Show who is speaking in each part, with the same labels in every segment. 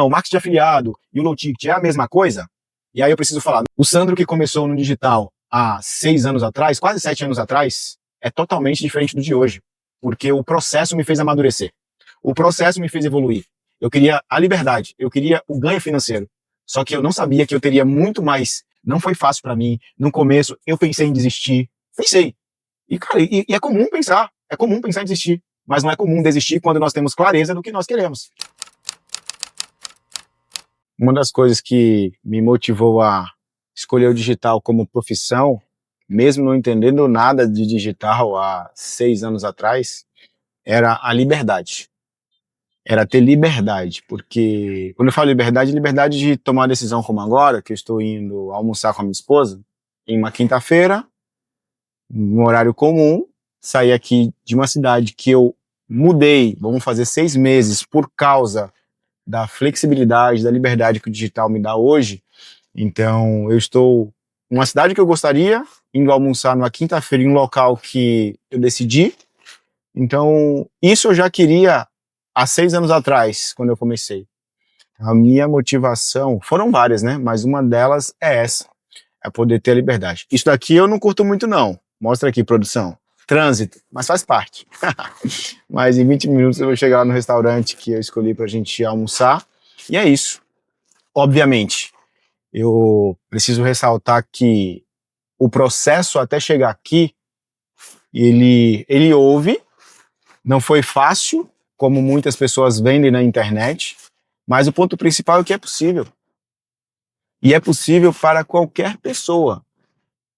Speaker 1: o marketing de afiliado e o low ticket é a mesma coisa? E aí eu preciso falar, o Sandro que começou no digital há 6 anos atrás, quase 7 anos atrás, é totalmente diferente do de hoje, porque o processo me fez amadurecer, o processo me fez evoluir. Eu queria a liberdade, eu queria o ganho financeiro, só que eu não sabia que eu teria muito mais. Não foi fácil para mim, no começo eu pensei em desistir, pensei, e cara, é comum pensar em desistir, mas não é comum desistir quando nós temos clareza do que nós queremos. Uma das coisas que me motivou a escolher o digital como profissão, mesmo não entendendo nada de digital há 6 anos atrás, era a liberdade. Era ter liberdade, porque quando eu falo liberdade, liberdade de tomar uma decisão como agora, que eu estou indo almoçar com a minha esposa, em uma quinta-feira, no horário comum, sair aqui de uma cidade que eu mudei, vamos fazer 6 meses, por causa da flexibilidade, da liberdade que o digital me dá hoje. Então, eu estou numa cidade que eu gostaria, indo almoçar numa quinta-feira em um local que eu decidi. Então, isso eu já queria há 6 anos atrás, quando eu comecei. A minha motivação, foram várias, né? Mas uma delas é essa, é poder ter a liberdade. Isso daqui eu não curto muito não. Mostra aqui, produção. Trânsito, mas faz parte. Mas em 20 minutos eu vou chegar lá no restaurante que eu escolhi pra gente almoçar. E é isso. Obviamente, eu preciso ressaltar que o processo até chegar aqui, ele houve, não foi fácil, como muitas pessoas vendem na internet, mas o ponto principal é que é possível. E é possível para qualquer pessoa.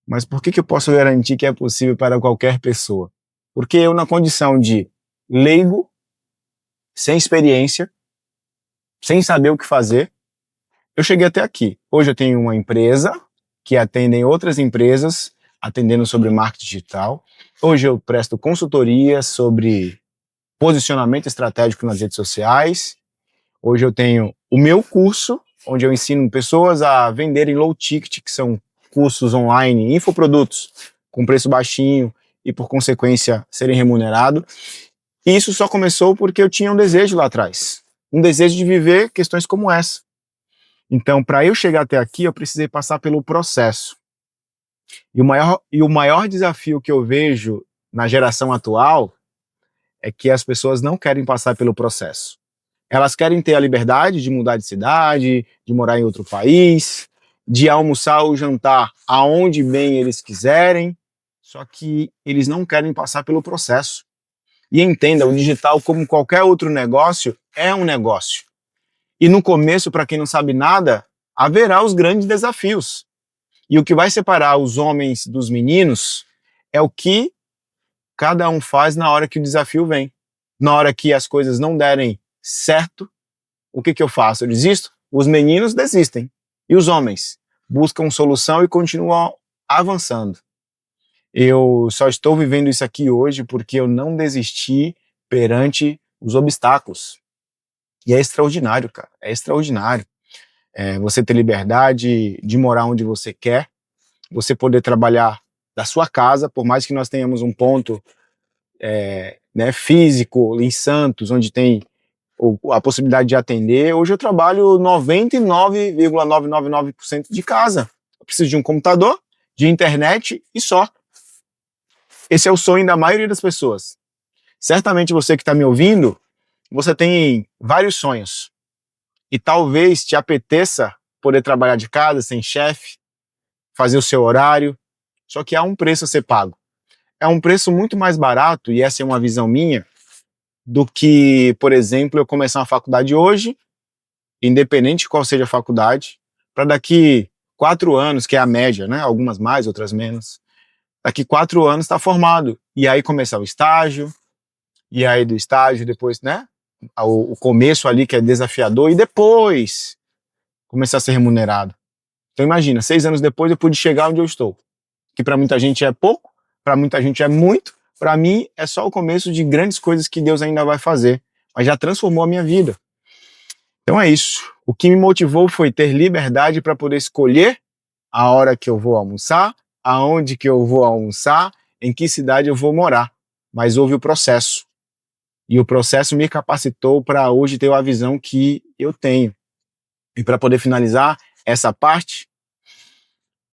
Speaker 1: Mas por que eu posso garantir que é possível para qualquer pessoa? Porque eu, na condição de leigo, sem experiência, sem saber o que fazer, eu cheguei até aqui. Hoje eu tenho uma empresa que atende outras empresas, atendendo sobre marketing digital. Hoje eu presto consultoria sobre posicionamento estratégico nas redes sociais. Hoje eu tenho o meu curso, onde eu ensino pessoas a venderem low ticket, que são cursos online, infoprodutos, com preço baixinho e, por consequência, serem remunerados. E isso só começou porque eu tinha um desejo lá atrás, um desejo de viver questões como essa. Então, para eu chegar até aqui, eu precisei passar pelo processo. E o maior desafio que eu vejo na geração atual é que as pessoas não querem passar pelo processo. Elas querem ter a liberdade de mudar de cidade, de morar em outro país, de almoçar ou jantar aonde bem eles quiserem, só que eles não querem passar pelo processo. E entenda, o digital, como qualquer outro negócio, é um negócio. E no começo, para quem não sabe nada, haverá os grandes desafios. E o que vai separar os homens dos meninos é o que cada um faz na hora que o desafio vem. Na hora que as coisas não derem certo, o que eu faço? Eu desisto? Os meninos desistem. E os homens buscam solução e continuam avançando. Eu só estou vivendo isso aqui hoje porque eu não desisti perante os obstáculos. E é extraordinário, cara. É extraordinário. Você ter liberdade de morar onde você quer, você poder trabalhar da sua casa, por mais que nós tenhamos um ponto né, físico em Santos, onde tem a possibilidade de atender. Hoje eu trabalho 99,999% de casa. Eu preciso de um computador, de internet e só. Esse é o sonho da maioria das pessoas. Certamente você que está me ouvindo, você tem vários sonhos. E talvez te apeteça poder trabalhar de casa, sem chefe, fazer o seu horário. Só que há um preço a ser pago. É um preço muito mais barato, e essa é uma visão minha, do que, por exemplo, eu começar uma faculdade hoje, independente de qual seja a faculdade, para daqui 4 anos, que é a média, né? Algumas mais, outras menos. Daqui 4 anos está formado. E aí começar o estágio, e aí do estágio depois, né? O começo ali que é desafiador, e depois começar a ser remunerado. Então imagina, 6 anos depois eu pude chegar onde eu estou. Que para muita gente é pouco, para muita gente é muito, para mim é só o começo de grandes coisas que Deus ainda vai fazer, mas já transformou a minha vida. Então é isso. O que me motivou foi ter liberdade para poder escolher a hora que eu vou almoçar, aonde que eu vou almoçar, em que cidade eu vou morar. Mas houve o processo. E o processo me capacitou para hoje ter a visão que eu tenho. E para poder finalizar essa parte,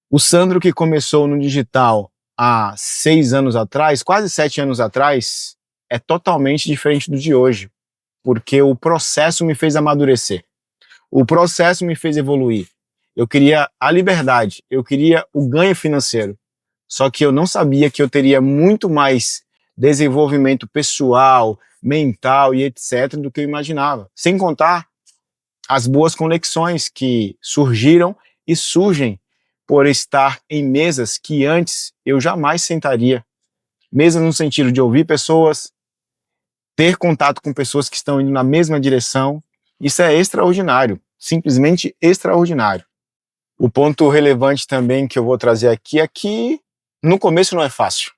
Speaker 1: o Sandro que começou no digital há 6 anos atrás, quase 7 anos atrás, é totalmente diferente do de hoje, porque o processo me fez amadurecer, o processo me fez evoluir. Eu queria a liberdade, eu queria o ganho financeiro, só que eu não sabia que eu teria muito mais desenvolvimento pessoal, mental e etc. do que eu imaginava. Sem contar as boas conexões que surgiram e surgem por estar em mesas que antes eu jamais sentaria. Mesmo no sentido de ouvir pessoas, ter contato com pessoas que estão indo na mesma direção. Isso é extraordinário, simplesmente extraordinário. O ponto relevante também que eu vou trazer aqui é que no começo não é fácil.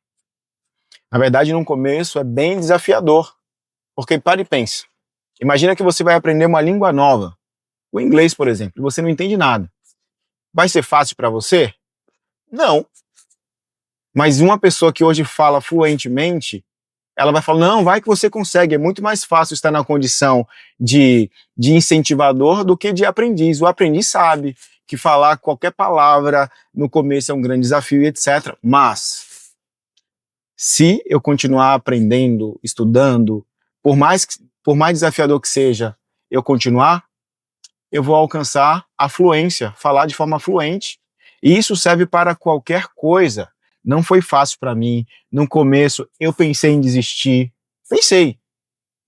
Speaker 1: Na verdade, no começo é bem desafiador, porque para e pensa. Imagina que você vai aprender uma língua nova, o inglês, por exemplo, e você não entende nada. Vai ser fácil para você? Não. Mas uma pessoa que hoje fala fluentemente, ela vai falar, não, vai que você consegue, é muito mais fácil estar na condição de incentivador do que de aprendiz. O aprendiz sabe que falar qualquer palavra no começo é um grande desafio, etc. Mas, se eu continuar aprendendo, estudando, por mais desafiador que seja, eu continuar, eu vou alcançar a fluência, falar de forma fluente. E isso serve para qualquer coisa. Não foi fácil para mim. No começo, eu pensei em desistir. Pensei.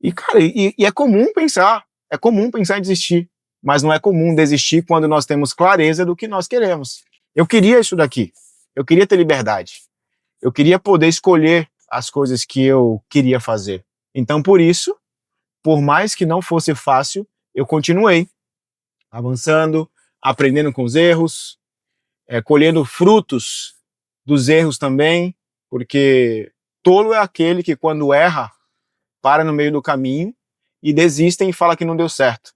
Speaker 1: E, cara, é comum pensar. É comum pensar em desistir. Mas não é comum desistir quando nós temos clareza do que nós queremos. Eu queria isso daqui. Eu queria ter liberdade. Eu queria poder escolher as coisas que eu queria fazer. Então, por isso, por mais que não fosse fácil, eu continuei avançando, aprendendo com os erros, colhendo frutos dos erros também, porque tolo é aquele que quando erra, para no meio do caminho e desiste e fala que não deu certo.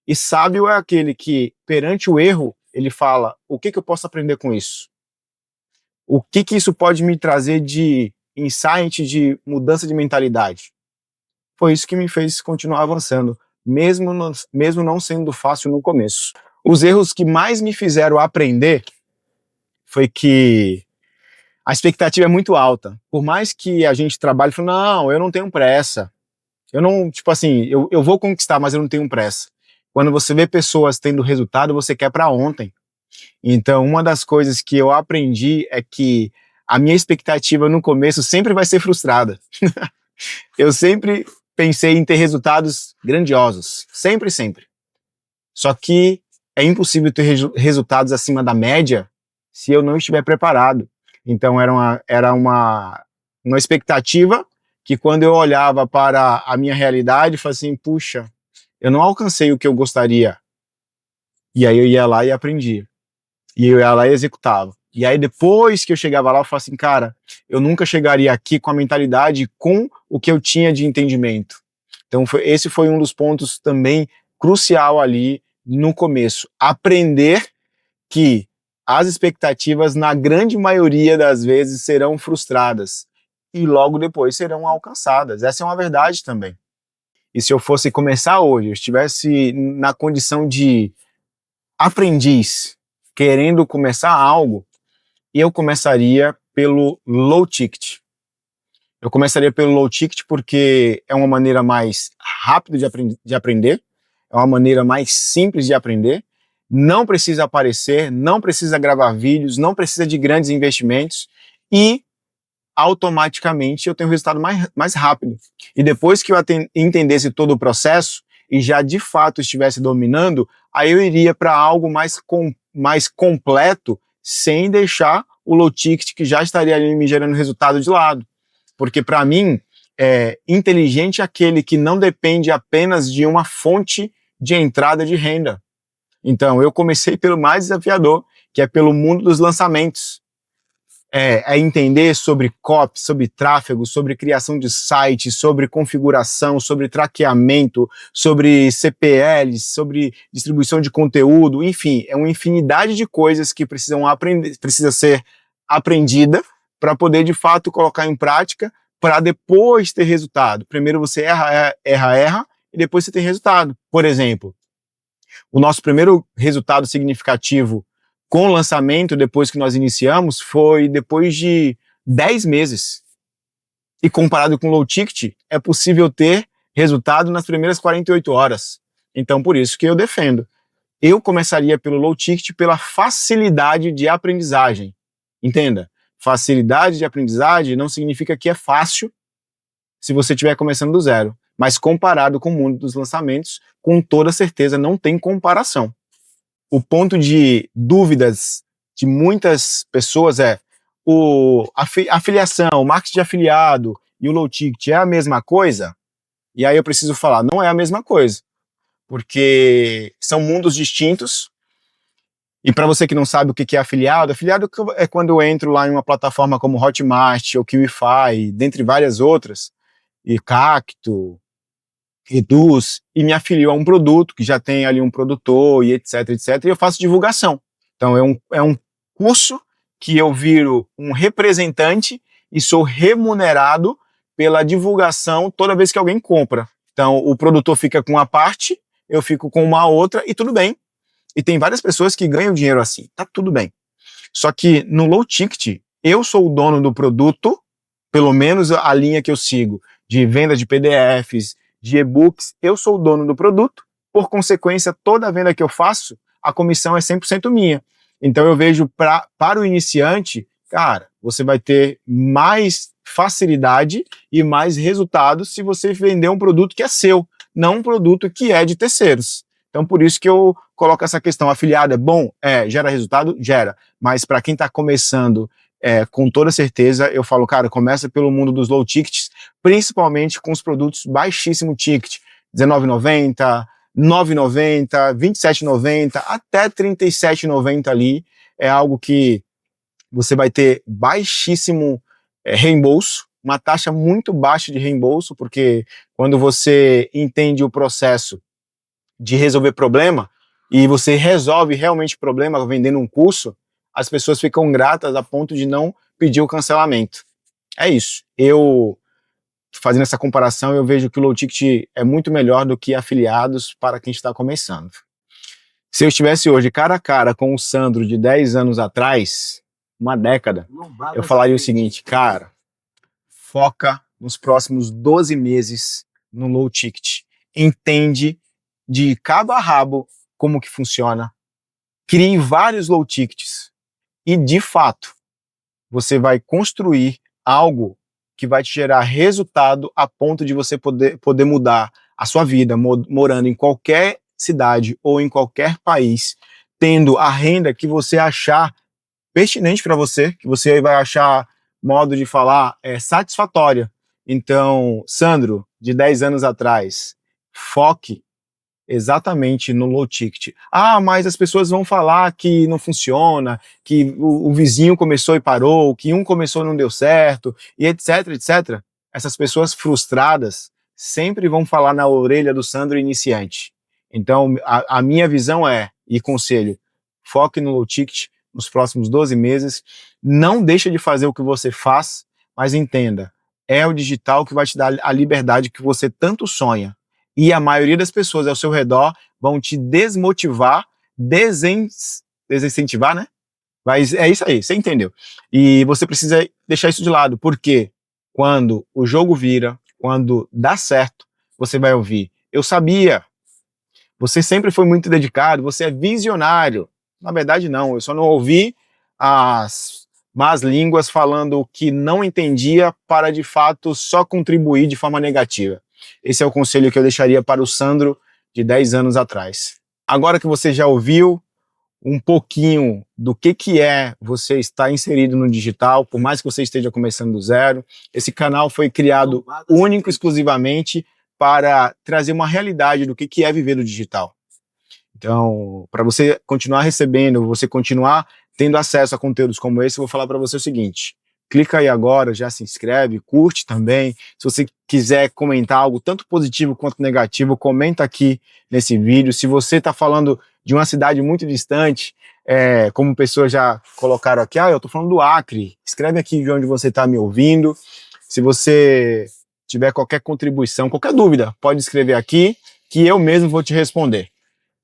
Speaker 1: E sábio é aquele que, perante o erro, ele fala, o que eu posso aprender com isso? O que isso pode me trazer de insight, de mudança de mentalidade? Foi isso que me fez continuar avançando, mesmo não sendo fácil no começo. Os erros que mais me fizeram aprender foi que a expectativa é muito alta. Por mais que a gente trabalhe, fala, não, eu não tenho pressa. Eu não, tipo assim, eu vou conquistar, mas eu não tenho pressa. Quando você vê pessoas tendo resultado, você quer para ontem. Então, uma das coisas que eu aprendi é que a minha expectativa no começo sempre vai ser frustrada. Eu sempre pensei em ter resultados grandiosos. Sempre, sempre. Só que é impossível ter resultados acima da média se eu não estiver preparado. Então era uma expectativa que quando eu olhava para a minha realidade, eu falava assim, puxa, eu não alcancei o que eu gostaria. E aí eu ia lá e aprendia. E eu ia lá e executava. E aí depois que eu chegava lá, eu falava assim, cara, eu nunca chegaria aqui com a mentalidade, com o que eu tinha de entendimento. Então esse foi um dos pontos também crucial ali no começo. Aprender que as expectativas, na grande maioria das vezes, serão frustradas e logo depois serão alcançadas. Essa é uma verdade também. E se eu fosse começar hoje, eu estivesse na condição de aprendiz, querendo começar algo, eu começaria pelo low ticket. Eu começaria pelo low ticket porque é uma maneira mais rápida de aprender, é uma maneira mais simples de aprender, não precisa aparecer, não precisa gravar vídeos, não precisa de grandes investimentos e automaticamente eu tenho um resultado mais rápido. E depois que eu entendesse todo o processo e já de fato estivesse dominando, aí eu iria para algo mais completo sem deixar o low ticket que já estaria ali me gerando resultado de lado. Porque para mim, inteligente é aquele que não depende apenas de uma fonte de entrada de renda. Então, eu comecei pelo mais desafiador, que é pelo mundo dos lançamentos. É entender sobre copy, sobre tráfego, sobre criação de site, sobre configuração, sobre traqueamento, sobre CPLs, sobre distribuição de conteúdo, enfim, é uma infinidade de coisas que precisa ser aprendida para poder, de fato, colocar em prática para depois ter resultado. Primeiro você erra, e depois você tem resultado. Por exemplo, O nosso primeiro resultado significativo com o lançamento, depois que nós iniciamos, foi depois de 10 meses. E comparado com o low ticket, é possível ter resultado nas primeiras 48 horas. Então, por isso que eu defendo. Eu começaria pelo low ticket pela facilidade de aprendizagem. Entenda, facilidade de aprendizagem não significa que é fácil se você estiver começando do zero. Mas comparado com o mundo dos lançamentos, com toda certeza não tem comparação. O ponto de dúvidas de muitas pessoas é a afiliação, o marketing de afiliado e o low ticket é a mesma coisa? E aí eu preciso falar, não é a mesma coisa, porque são mundos distintos. E para você que não sabe o que é afiliado é quando eu entro lá em uma plataforma como Hotmart ou Kiwify, dentre várias outras, e Cacto, Reduz, e me afilio a um produto que já tem ali um produtor e etc, etc, e eu faço divulgação. Então é um curso que eu viro um representante e sou remunerado pela divulgação toda vez que alguém compra. Então o produtor fica com uma parte, eu fico com uma outra e tudo bem. E tem várias pessoas que ganham dinheiro assim, tá tudo bem. Só que no low ticket, eu sou o dono do produto, pelo menos a linha que eu sigo, de venda de PDFs, de e-books, eu sou o dono do produto, por consequência, toda venda que eu faço, a comissão é 100% minha. Então eu vejo para o iniciante, cara, você vai ter mais facilidade e mais resultados se você vender um produto que é seu, não um produto que é de terceiros. Então por isso que eu coloco essa questão, afiliado é bom? Gera resultado? Gera. Mas para quem está começando, com toda certeza, eu falo, cara, começa pelo mundo dos low tickets, principalmente com os produtos baixíssimo ticket, R$19,90, R$9,90, R$27,90, até R$37,90 ali, é algo que você vai ter baixíssimo reembolso, uma taxa muito baixa de reembolso, porque quando você entende o processo de resolver problema, e você resolve realmente problema vendendo um curso, as pessoas ficam gratas a ponto de não pedir o cancelamento. É isso. Eu, fazendo essa comparação, eu vejo que o low ticket é muito melhor do que afiliados para quem está começando. Se eu estivesse hoje cara a cara com o Sandro de 10 anos atrás, uma década, eu falaria o seguinte, cara, foca nos próximos 12 meses no low ticket. Entende de cabo a rabo como que funciona. Crie vários low tickets. E, de fato, você vai construir algo que vai te gerar resultado a ponto de você poder mudar a sua vida, morando em qualquer cidade ou em qualquer país, tendo a renda que você achar pertinente para você, que você vai achar, modo de falar, satisfatória. Então, Sandro, de 10 anos atrás, foque exatamente no low ticket. Ah, mas as pessoas vão falar que não funciona, que o vizinho começou e parou, que um começou e não deu certo, e etc, etc. Essas pessoas frustradas sempre vão falar na orelha do Sandro iniciante. Então, a minha visão e conselho, foque no low ticket nos próximos 12 meses, não deixa de fazer o que você faz, mas entenda, é o digital que vai te dar a liberdade que você tanto sonha. E a maioria das pessoas ao seu redor vão te desmotivar, desincentivar, né? Mas é isso aí, você entendeu. E você precisa deixar isso de lado, porque quando o jogo vira, quando dá certo, você vai ouvir, eu sabia, você sempre foi muito dedicado, você é visionário. Na verdade não, eu só não ouvi as más línguas falando que não entendia para de fato só contribuir de forma negativa. Esse é o conselho que eu deixaria para o Sandro de 10 anos atrás. Agora que você já ouviu um pouquinho do que é você estar inserido no digital, por mais que você esteja começando do zero, esse canal foi criado único e exclusivamente para trazer uma realidade do que é viver do digital. Então, para você continuar recebendo, você continuar tendo acesso a conteúdos como esse, eu vou falar para você o seguinte, clica aí agora, já se inscreve, curte também. Se você quiser comentar algo tanto positivo quanto negativo, comenta aqui nesse vídeo. Se você está falando de uma cidade muito distante, como pessoas já colocaram aqui, eu estou falando do Acre, escreve aqui de onde você está me ouvindo. Se você tiver qualquer contribuição, qualquer dúvida, pode escrever aqui, que eu mesmo vou te responder.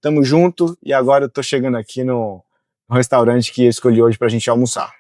Speaker 1: tamo junto, e agora eu tô chegando aqui no restaurante que eu escolhi hoje pra gente almoçar.